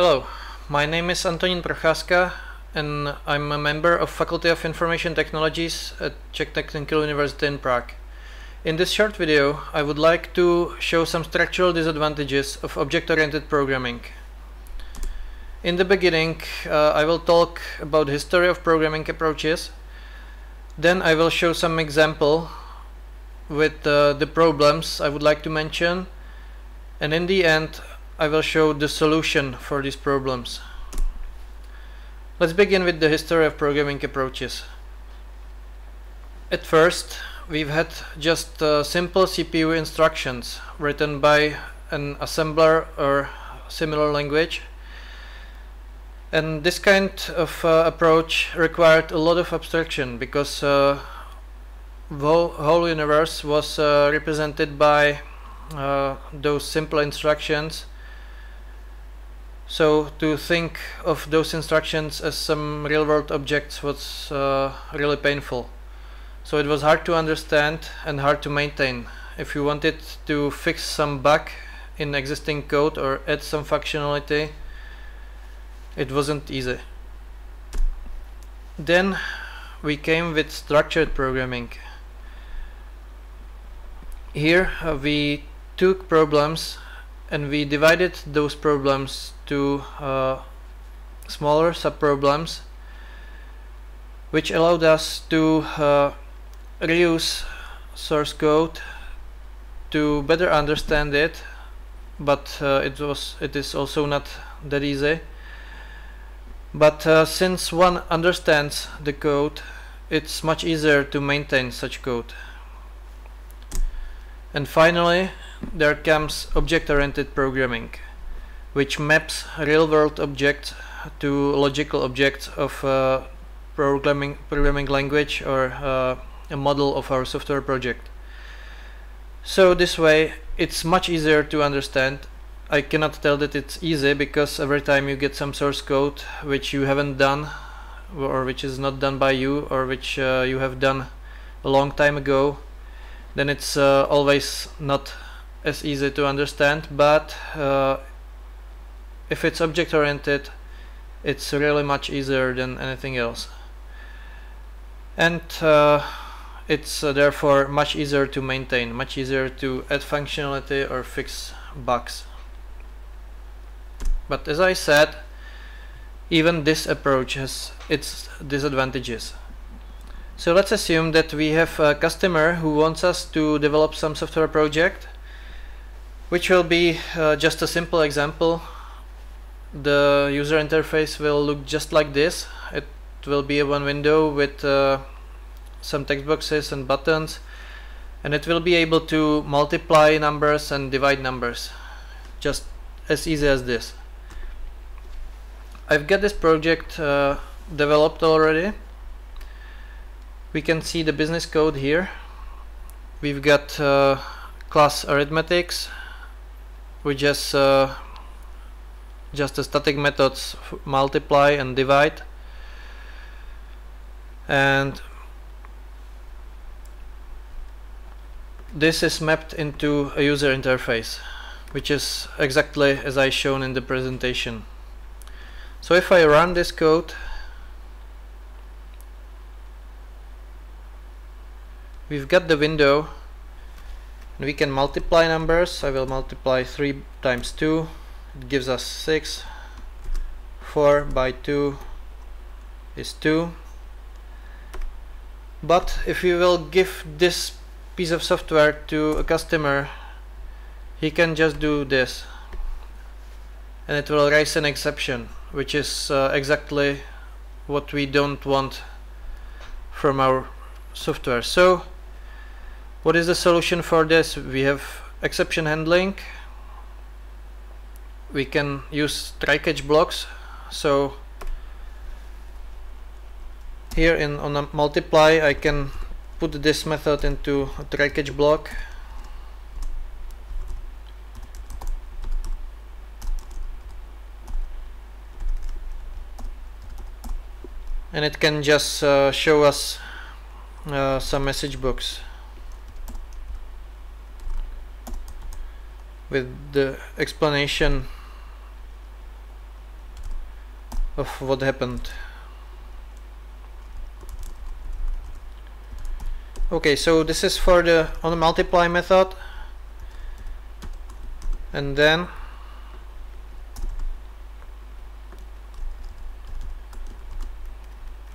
Hello, my name is Antonín Procházka and I'm a member of Faculty of Information Technologies at Czech Technical University in Prague. In this short video, I would like to show some structural disadvantages of object-oriented programming. In the beginning, I will talk about the history of programming approaches. Then I will show some example with the problems I would like to mention, and in the end I will show the solution for these problems. Let's begin with the history of programming approaches. At first, we've had just simple CPU instructions written by an assembler or similar language, and this kind of approach required a lot of abstraction because the whole universe was represented by those simple instructions. So to think of those instructions as some real-world objects was really painful. So it was hard to understand and hard to maintain. If you wanted to fix some bug in existing code or add some functionality, it wasn't easy. Then we came with structured programming. Here we took problems and we divided those problems to smaller subproblems, which allowed us to reuse source code to better understand it, but it is also not that easy. But since one understands the code, it's much easier to maintain such code. And finally, there comes object-oriented programming, which maps real-world objects to logical objects of programming language or a model of our software project. So this way it's much easier to understand. I cannot tell that it's easy because every time you get some source code which you haven't done or which is not done by you or which you have done a long time ago, then it's always not as easy to understand. But if it's object-oriented, it's really much easier than anything else, and it's therefore much easier to maintain, much easier to add functionality or fix bugs. But as I said, even this approach has its disadvantages. So let's assume that we have a customer who wants us to develop some software project, which will be just a simple example. The user interface will look just like this. It will be a one window with some text boxes and buttons, and it will be able to multiply numbers and divide numbers, just as easy as this. I've got this project developed already. We can see the business code here. We've got class arithmetics, which is just the static methods multiply and divide, and this is mapped into a user interface, which is exactly as I shown in the presentation. So if I run this code, we've got the window and we can multiply numbers. I will multiply 3 times 2, it gives us 6. 4 by 2 is 2. But if you will give this piece of software to a customer, he can just do this and it will raise an exception, which is exactly what we don't want from our software. So what is the solution for this? We have exception handling. We can use try-catch blocks. So here on a multiply, I can put this method into a try-catch block, and it can just show us some message box with the explanation of what happened. Okay, so this is for the onMultiply method, and then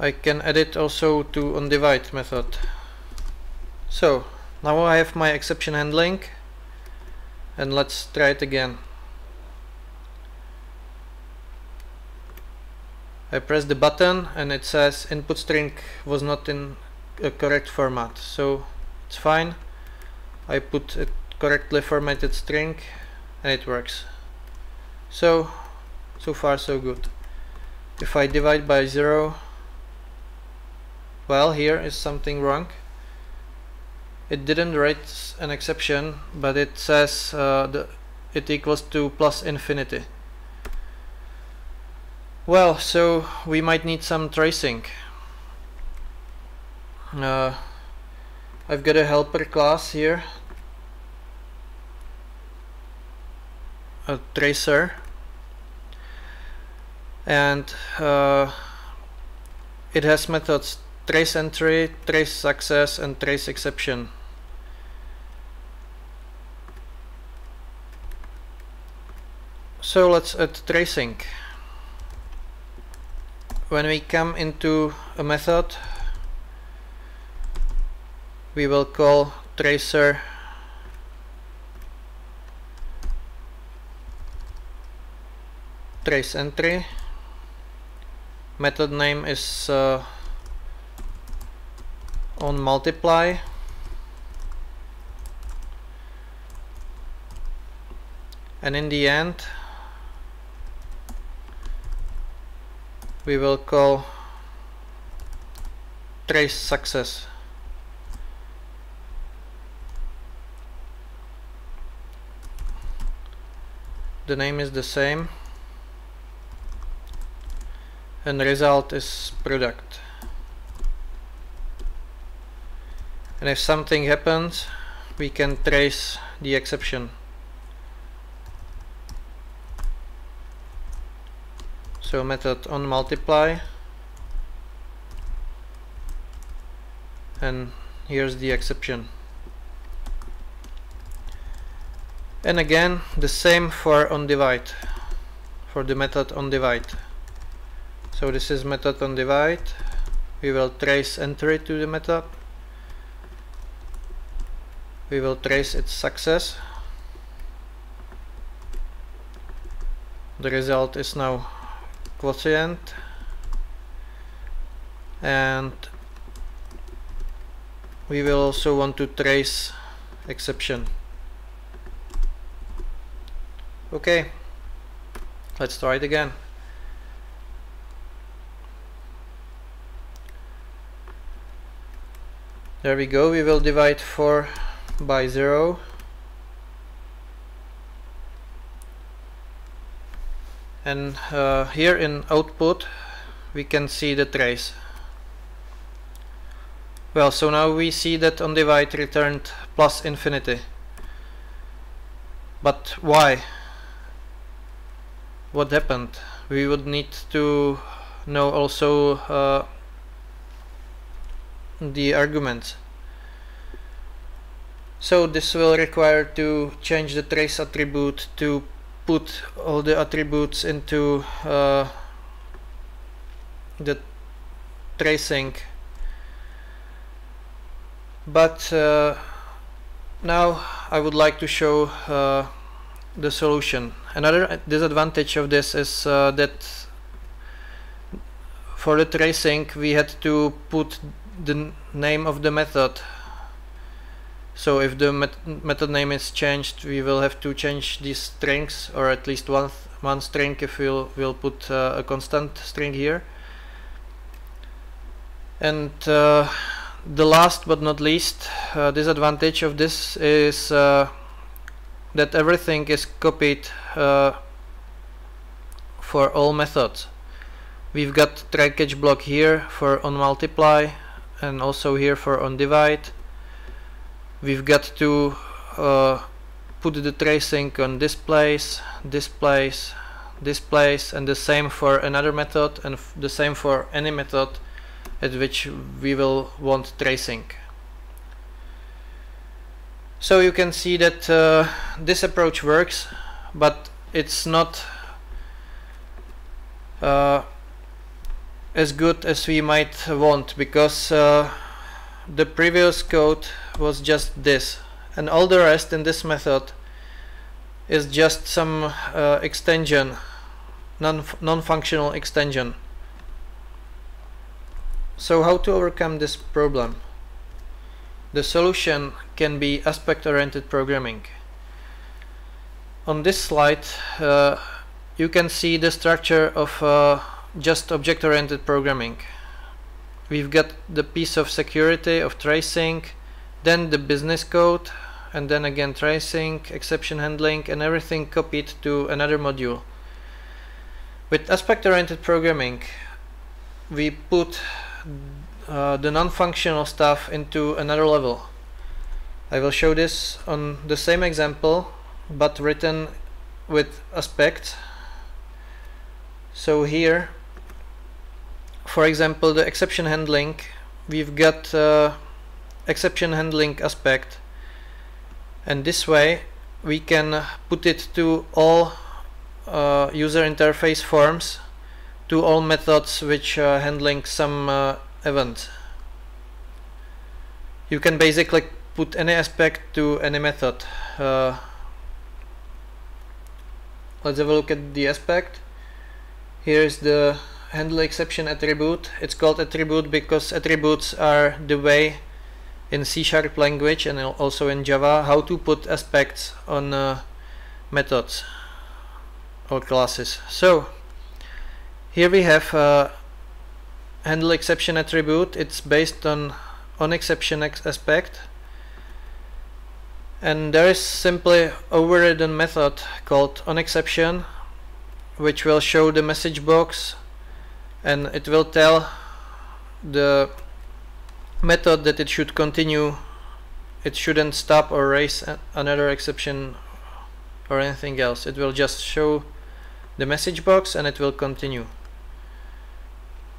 I can add it also to onDivide method. So now I have my exception handling, and let's try it again. I press the button and it says input string was not in a correct format, so it's fine. I put a correctly formatted string and it works. So far so good. If I divide by 0, well, here is something wrong. It didn't write an exception, but it says it equals to plus infinity. Well, so we might need some tracing. I've got a helper class here, a tracer, and it has methods trace entry, trace success, and trace exception. So let's add tracing. When we come into a method, we will call tracer trace entry. Method name is onMultiply, and in the end we will call trace success. The name is the same, and the result is product. And if something happens, we can trace the exception. So method onMultiply, and here's the exception. And again the same for onDivide, for the method onDivide. So this is method onDivide. We will trace entry to the method. We will trace its success. The result is now quotient, and we will also want to trace exception. Okay, let's try it again. There we go. We will divide 4 by 0. And here in output we can see the trace. Well, so now we see that onDivide returned plus infinity. But why? What happened? We would need to know also the arguments. So this will require to change the trace attribute to put all the attributes into the tracing. But now I would like to show the solution. Another disadvantage of this is that for the tracing we had to put the name of the method. So if the method name is changed, we will have to change these strings, or at least one string if we'll put a constant string here. And the last but not least disadvantage of this is that everything is copied for all methods. We've got try catch block here for onMultiply, and also here for onDivide. We've got to put the tracing on this place, this place, this place, and the same for another method, and the same for any method at which we will want tracing. So you can see that this approach works, but it's not as good as we might want, because the previous code was just this, and all the rest in this method is just some extension, non-functional extension. So how to overcome this problem? The solution can be aspect-oriented programming. On this slide you can see the structure of just object-oriented programming. We've got the piece of security, of tracing, then the business code, and then again tracing, exception handling, and everything copied to another module. With aspect-oriented programming, we put the non-functional stuff into another level. I will show this on the same example, but written with aspects. So here, for example, the exception handling, we've got exception handling aspect, and this way we can put it to all user interface forms, to all methods which are handling some event. You can basically put any aspect to any method. Let's have a look at the aspect. Here is the handle exception attribute. It's called attribute because attributes are the way in C# language and also in Java how to put aspects on methods or classes. So here we have handle exception attribute. It's based on exception aspect, and there is simply overridden method called onException, which will show the message box, and it will tell the method that it should continue, it shouldn't stop or raise another exception or anything else. It will just show the message box and it will continue.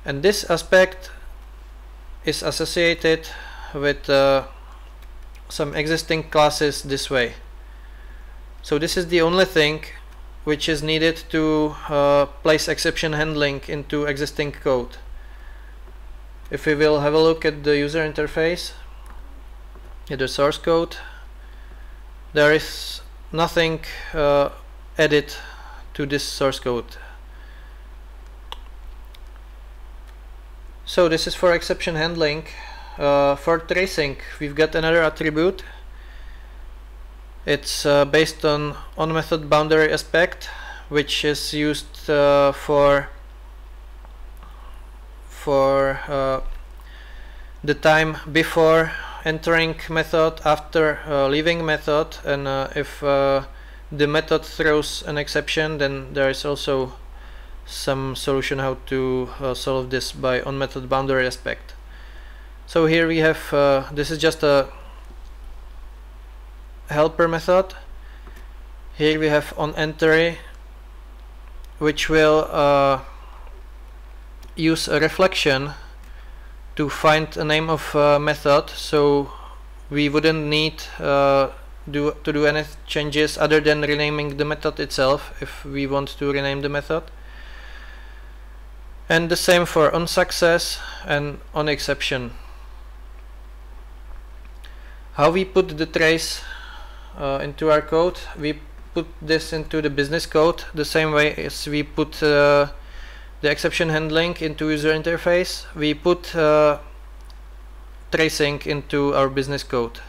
And this aspect is associated with some existing classes this way. So this is the only thing which is needed to place exception handling into existing code. If we will have a look at the user interface, at the source code, there is nothing added to this source code. So this is for exception handling. For tracing, we've got another attribute. It's based on method boundary aspect, which is used for the time before entering method, after leaving method, and if the method throws an exception, then there is also some solution how to solve this by method boundary aspect. So here we have this is just a helper method. Here we have onEntry, which will use a reflection to find a name of a method, so we wouldn't need to do any changes other than renaming the method itself if we want to rename the method. And the same for onSuccess and onException. How we put the trace into our code? We put this into the business code the same way as we put the exception handling into user interface. We put tracing into our business code.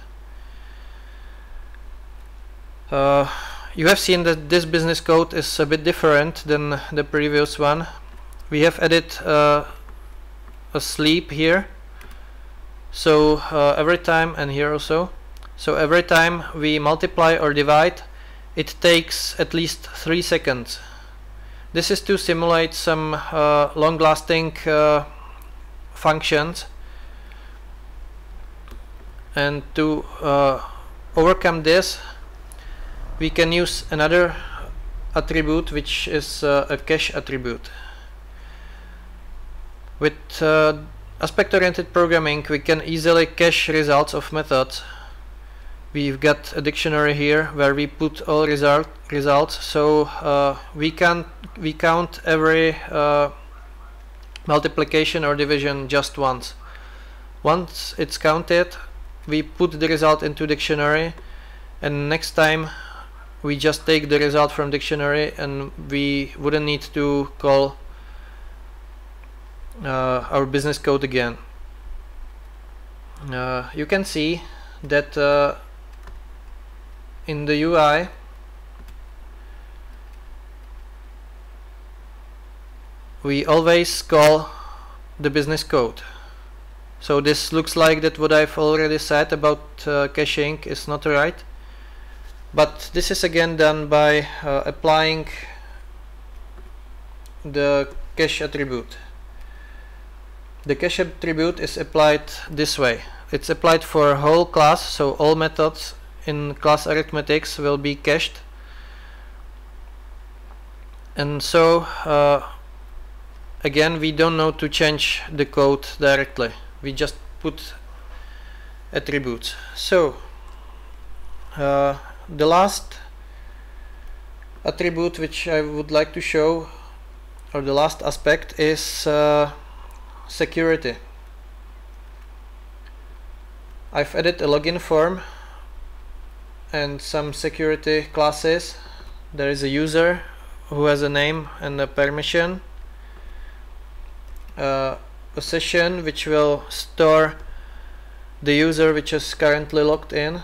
You have seen that this business code is a bit different than the previous one. We have added a sleep here, so every time, and here also, so every time we multiply or divide, it takes at least 3 seconds. This is to simulate some long-lasting functions, and to overcome this we can use another attribute which is a cache attribute. With aspect-oriented programming, we can easily cache results of methods. We've got a dictionary here where we put all results, so we count every multiplication or division just once. Once it's counted, we put the result into dictionary, and next time we just take the result from dictionary, and we wouldn't need to call our business code again. You can see that in the UI we always call the business code. So this looks like that what I've already said about caching is not right, but this is again done by applying the cache attribute. The cache attribute is applied this way. It's applied for a whole class, so all methods in class arithmetics will be cached, and so again we don't know to change the code directly, we just put attributes. So the last attribute which I would like to show, or the last aspect, is security. I've added a login form and some security classes. There is a user who has a name and a permission, a session which will store the user which is currently logged in,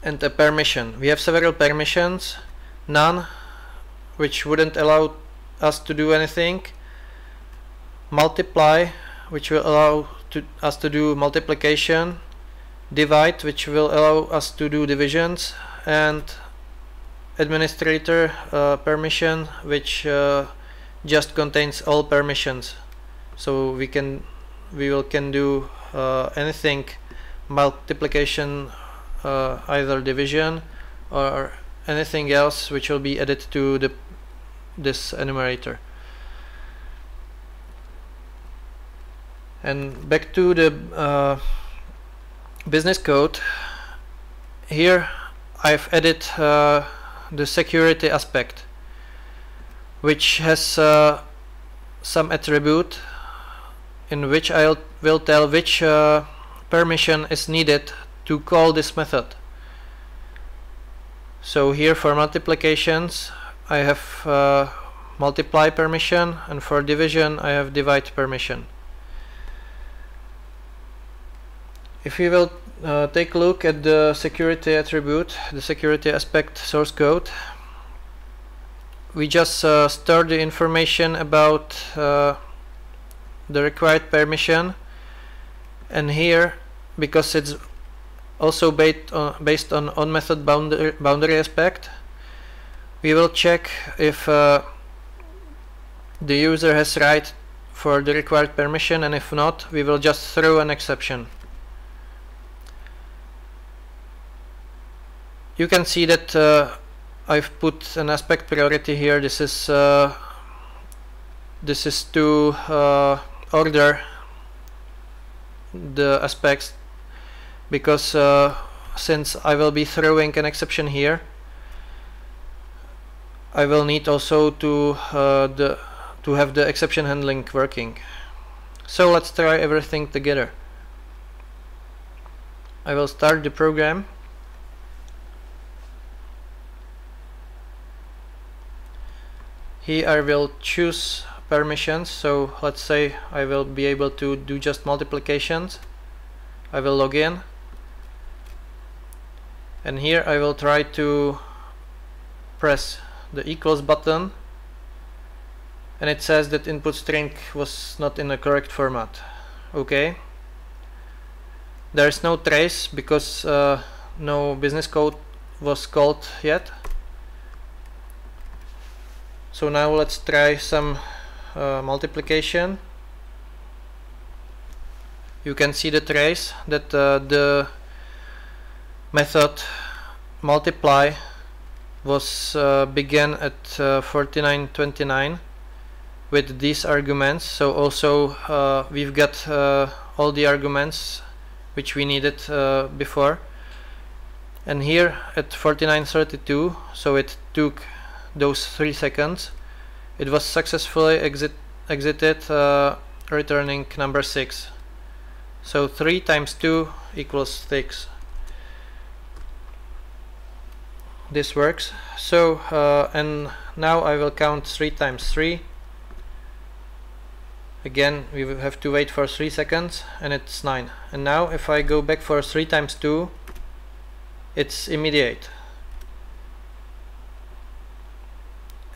and a permission. We have several permissions: none, which wouldn't allow us to do anything; multiply, which will allow us to do multiplication; divide, which will allow us to do divisions; and administrator permission, which just contains all permissions. So we can do anything, multiplication, either division, or anything else which will be added to this enumerator. And back to the business code. Here I've added the security aspect, which has some attribute in which I will tell which permission is needed to call this method. So here for multiplications I have multiply permission, and for division I have divide permission. If we will take a look at the security attribute, the security aspect source code, we just store the information about the required permission, and here, because it's also based on method boundary aspect, we will check if the user has right for the required permission, and if not, we will just throw an exception. You can see that I've put an aspect priority here. This is to order the aspects, because since I will be throwing an exception here, I will need also to have the exception handling working. So let's try everything together. I will start the program. Here I will choose permissions, so let's say I will be able to do just multiplications. I will log in, and here I will try to press the equals button, and it says that input string was not in the correct format. Okay, there is no trace because no business code was called yet. So now let's try some multiplication. You can see the trace that the method multiply was began at 4929 with these arguments. So also we've got all the arguments which we needed before. And here at 4932, so it took those 3 seconds, it was successfully exited, returning number 6. So 3 times 2 equals 6. This works. So and now I will count 3 times 3. Again, we will have to wait for 3 seconds, and it's 9. And now if I go back for 3 times 2, it's immediate.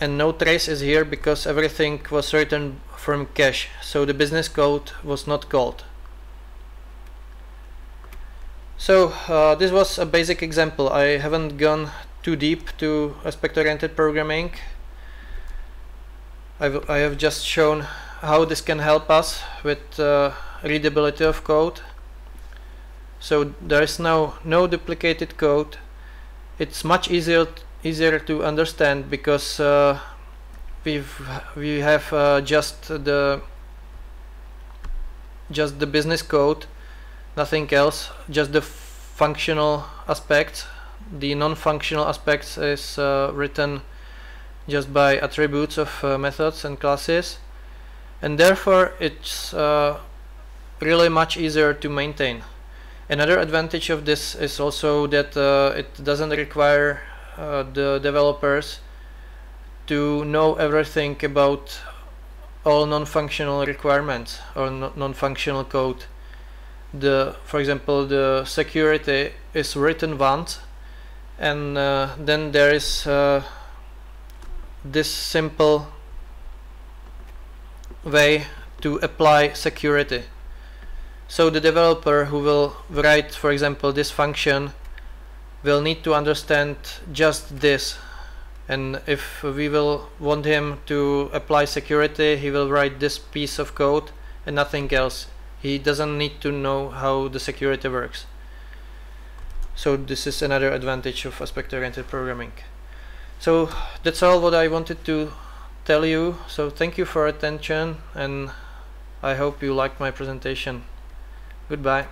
And no trace is here because everything was written from cache, so the business code was not called. So this was a basic example. I haven't gone too deep to aspect-oriented programming. I have just shown how this can help us with readability of code. So there is now no duplicated code. It's much easier to understand because we have just the business code, nothing else, just the functional aspects. The non-functional aspects is written just by attributes of methods and classes, and therefore it's really much easier to maintain. Another advantage of this is also that it doesn't require the developers to know everything about all non-functional requirements or non-functional code. For example, the security is written once, and then there is this simple way to apply security. So the developer who will write, for example, this function will need to understand just this, and if we will want him to apply security, he will write this piece of code and nothing else. He doesn't need to know how the security works. So this is another advantage of aspect-oriented programming. So that's all what I wanted to tell you. So thank you for attention, and I hope you liked my presentation. Goodbye.